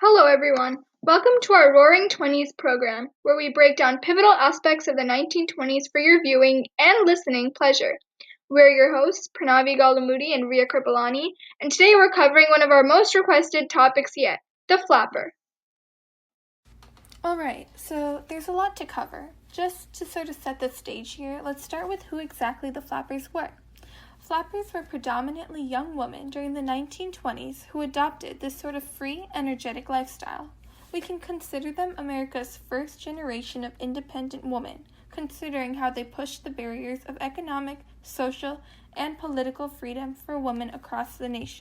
Hello, everyone. Welcome to our Roaring Twenties program, where we break down pivotal aspects of the 1920s for your viewing and listening pleasure. We're your hosts, Pranavi Galamudi and Ria Kripalani, and today we're covering one of our most requested topics yet, the flapper. Alright, so there's a lot to cover. Just to sort of set the stage here, let's start with who exactly the flappers were. Flappers were predominantly young women during the 1920s who adopted this sort of free, energetic lifestyle. We can consider them America's first generation of independent women, considering how they pushed the barriers of economic, social, and political freedom for women across the nation.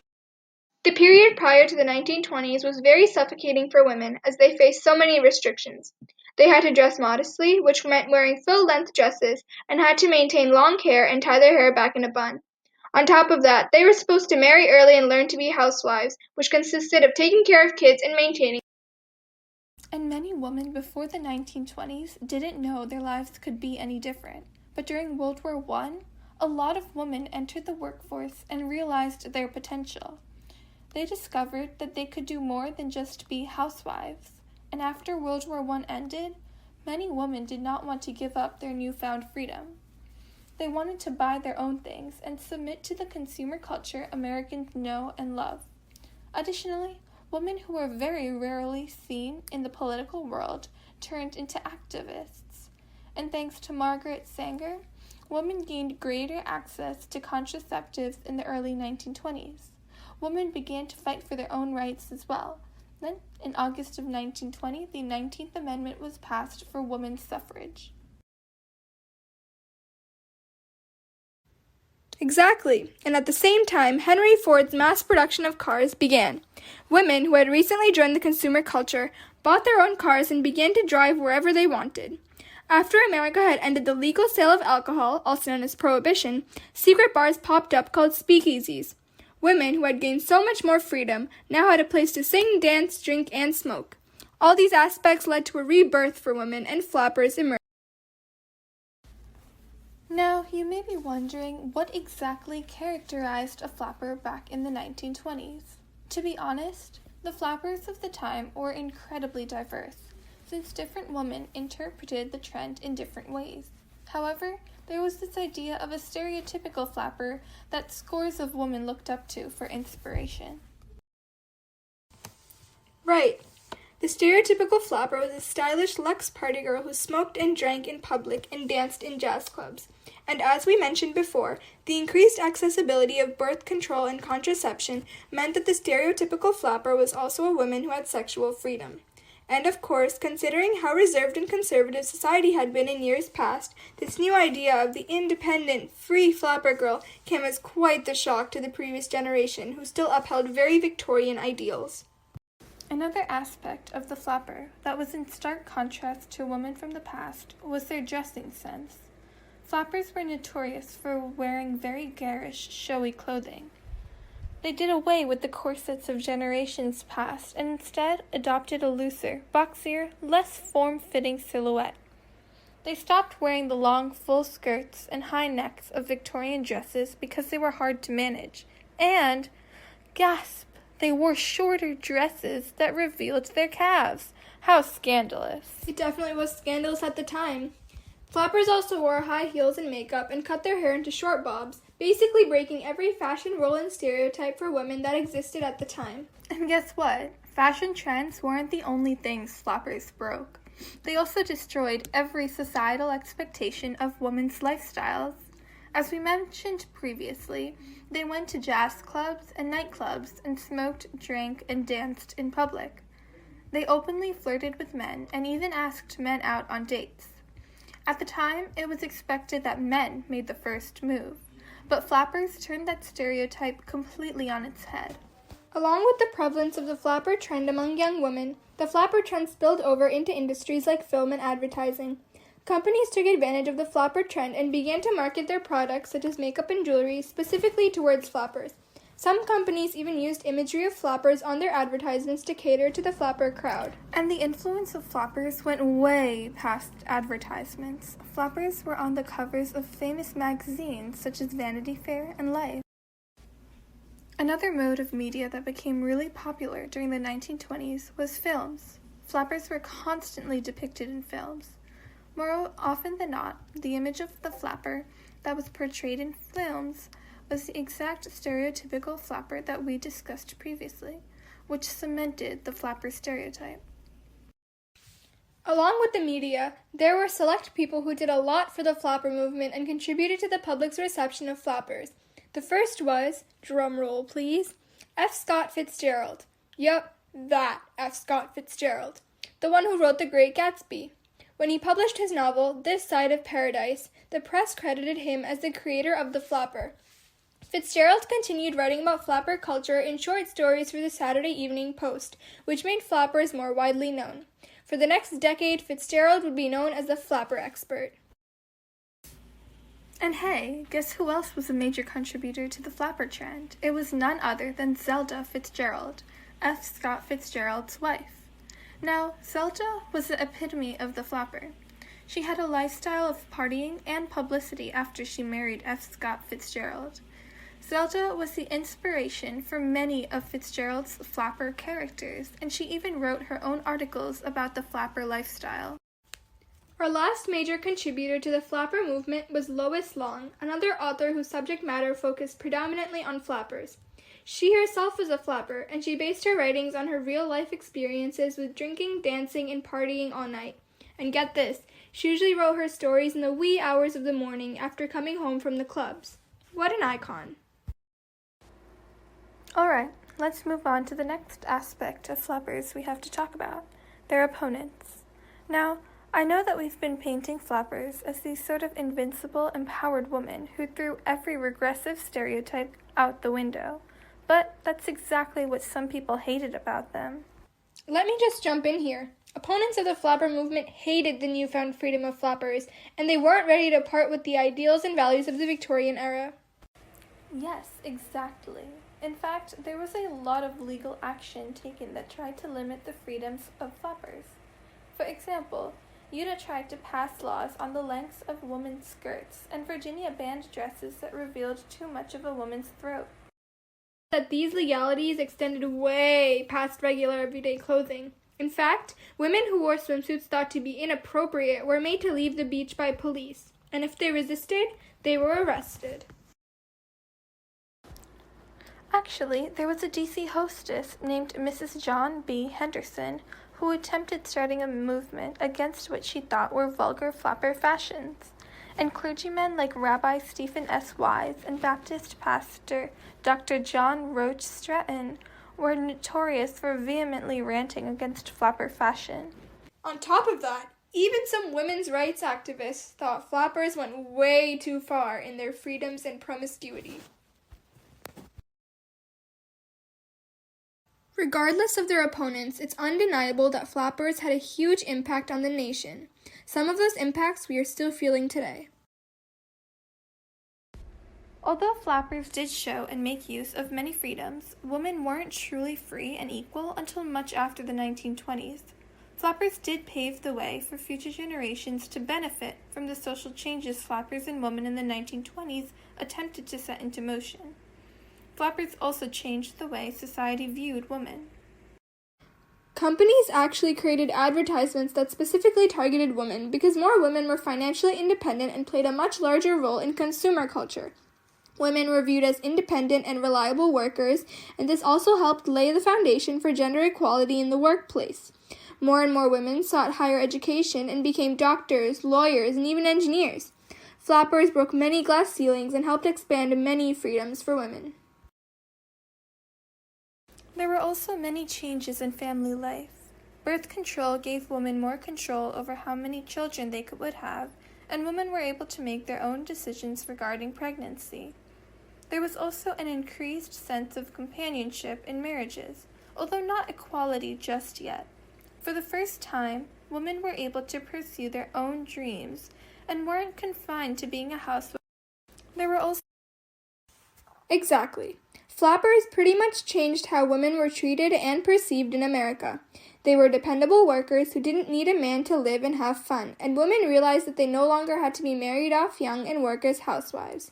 The period prior to the 1920s was very suffocating for women as they faced so many restrictions. They had to dress modestly, which meant wearing full-length dresses, and had to maintain long hair and tie their hair back in a bun. On top of that, they were supposed to marry early and learn to be housewives, which consisted of taking care of kids and maintaining. And many women before the 1920s didn't know their lives could be any different. But during World War I, a lot of women entered the workforce and realized their potential. They discovered that they could do more than just be housewives. And after World War I ended, many women did not want to give up their newfound freedom. They wanted to buy their own things and submit to the consumer culture Americans know and love. Additionally, women who were very rarely seen in the political world turned into activists. And thanks to Margaret Sanger, women gained greater access to contraceptives in the early 1920s. Women began to fight for their own rights as well. Then, in August of 1920, the 19th Amendment was passed for women's suffrage. Exactly, and at the same time, Henry Ford's mass production of cars began. Women who had recently joined the consumer culture bought their own cars and began to drive wherever they wanted. After America had ended the legal sale of alcohol, also known as Prohibition, secret bars popped up called speakeasies. Women who had gained so much more freedom now had a place to sing, dance, drink, and smoke. All these aspects led to a rebirth for women, and flappers emerged. Now, you may be wondering what exactly characterized a flapper back in the 1920s. To be honest, the flappers of the time were incredibly diverse, since different women interpreted the trend in different ways. However, there was this idea of a stereotypical flapper that scores of women looked up to for inspiration. Right. The stereotypical flapper was a stylish luxe party girl who smoked and drank in public and danced in jazz clubs. And as we mentioned before, the increased accessibility of birth control and contraception meant that the stereotypical flapper was also a woman who had sexual freedom. And of course, considering how reserved and conservative society had been in years past, this new idea of the independent, free flapper girl came as quite the shock to the previous generation, who still upheld very Victorian ideals. Another aspect of the flapper that was in stark contrast to women from the past was their dressing sense. Flappers were notorious for wearing very garish, showy clothing. They did away with the corsets of generations past and instead adopted a looser, boxier, less form-fitting silhouette. They stopped wearing the long, full skirts and high necks of Victorian dresses because they were hard to manage. And, gasp, they wore shorter dresses that revealed their calves. How scandalous. It definitely was scandalous at the time. Flappers also wore high heels and makeup and cut their hair into short bobs, basically breaking every fashion role and stereotype for women that existed at the time. And guess what? Fashion trends weren't the only things flappers broke. They also destroyed every societal expectation of women's lifestyles. As we mentioned previously, they went to jazz clubs and nightclubs and smoked, drank, and danced in public. They openly flirted with men and even asked men out on dates. At the time, it was expected that men made the first move, but flappers turned that stereotype completely on its head. Along with the prevalence of the flapper trend among young women, the flapper trend spilled over into industries like film and advertising. Companies took advantage of the flapper trend and began to market their products, such as makeup and jewelry, specifically towards flappers. Some companies even used imagery of flappers on their advertisements to cater to the flapper crowd. And the influence of flappers went way past advertisements. Flappers were on the covers of famous magazines such as Vanity Fair and Life. Another mode of media that became really popular during the 1920s was films. Flappers were constantly depicted in films. More often than not, the image of the flapper that was portrayed in films was the exact stereotypical flapper that we discussed previously, which cemented the flapper stereotype. Along with the media, there were select people who did a lot for the flapper movement and contributed to the public's reception of flappers. The first was, drum roll please, F. Scott Fitzgerald. Yup, that F. Scott Fitzgerald. The one who wrote The Great Gatsby. When he published his novel, This Side of Paradise, the press credited him as the creator of the flapper. Fitzgerald continued writing about flapper culture in short stories for the Saturday Evening Post, which made flappers more widely known. For the next decade, Fitzgerald would be known as the flapper expert. And hey, guess who else was a major contributor to the flapper trend? It was none other than Zelda Fitzgerald, F. Scott Fitzgerald's wife. Now, Zelda was the epitome of the flapper. She had a lifestyle of partying and publicity after she married F. Scott Fitzgerald. Zelda was the inspiration for many of Fitzgerald's flapper characters, and she even wrote her own articles about the flapper lifestyle. Our last major contributor to the flapper movement was Lois Long, another author whose subject matter focused predominantly on flappers. She herself was a flapper, and she based her writings on her real-life experiences with drinking, dancing, and partying all night. And get this, she usually wrote her stories in the wee hours of the morning after coming home from the clubs. What an icon. Alright, let's move on to the next aspect of flappers we have to talk about, their opponents. Now, I know that we've been painting flappers as these sort of invincible, empowered women who threw every regressive stereotype out the window, but that's exactly what some people hated about them. Let me just jump in here. Opponents of the flapper movement hated the newfound freedom of flappers, and they weren't ready to part with the ideals and values of the Victorian era. Yes, exactly. In fact, there was a lot of legal action taken that tried to limit the freedoms of flappers. For example, Utah tried to pass laws on the lengths of women's skirts, and Virginia banned dresses that revealed too much of a woman's throat. That these legalities extended way past regular everyday clothing. In fact, women who wore swimsuits thought to be inappropriate were made to leave the beach by police, and if they resisted, they were arrested. Actually, there was a DC hostess named Mrs. John B. Henderson who attempted starting a movement against what she thought were vulgar flapper fashions, and clergymen like Rabbi Stephen S. Wise and Baptist pastor Dr. John Roach Stratton were notorious for vehemently ranting against flapper fashion. On top of that, even some women's rights activists thought flappers went way too far in their freedoms and promiscuity. Regardless of their opponents, it's undeniable that flappers had a huge impact on the nation. Some of those impacts we are still feeling today. Although flappers did show and make use of many freedoms, women weren't truly free and equal until much after the 1920s. Flappers did pave the way for future generations to benefit from the social changes flappers and women in the 1920s attempted to set into motion. Flappers also changed the way society viewed women. Companies actually created advertisements that specifically targeted women because more women were financially independent and played a much larger role in consumer culture. Women were viewed as independent and reliable workers, and this also helped lay the foundation for gender equality in the workplace. More and more women sought higher education and became doctors, lawyers, and even engineers. Flappers broke many glass ceilings and helped expand many freedoms for women. There were also many changes in family life. Birth control gave women more control over how many children they would have, and women were able to make their own decisions regarding pregnancy. There was also an increased sense of companionship in marriages, although not equality just yet. For the first time, women were able to pursue their own dreams and weren't confined to being a housewife. There were also Exactly. Flappers pretty much changed how women were treated and perceived in America. They were dependable workers who didn't need a man to live and have fun, and women realized that they no longer had to be married off young and work as housewives.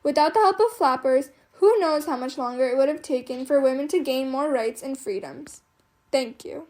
Without the help of flappers, who knows how much longer it would have taken for women to gain more rights and freedoms. Thank you.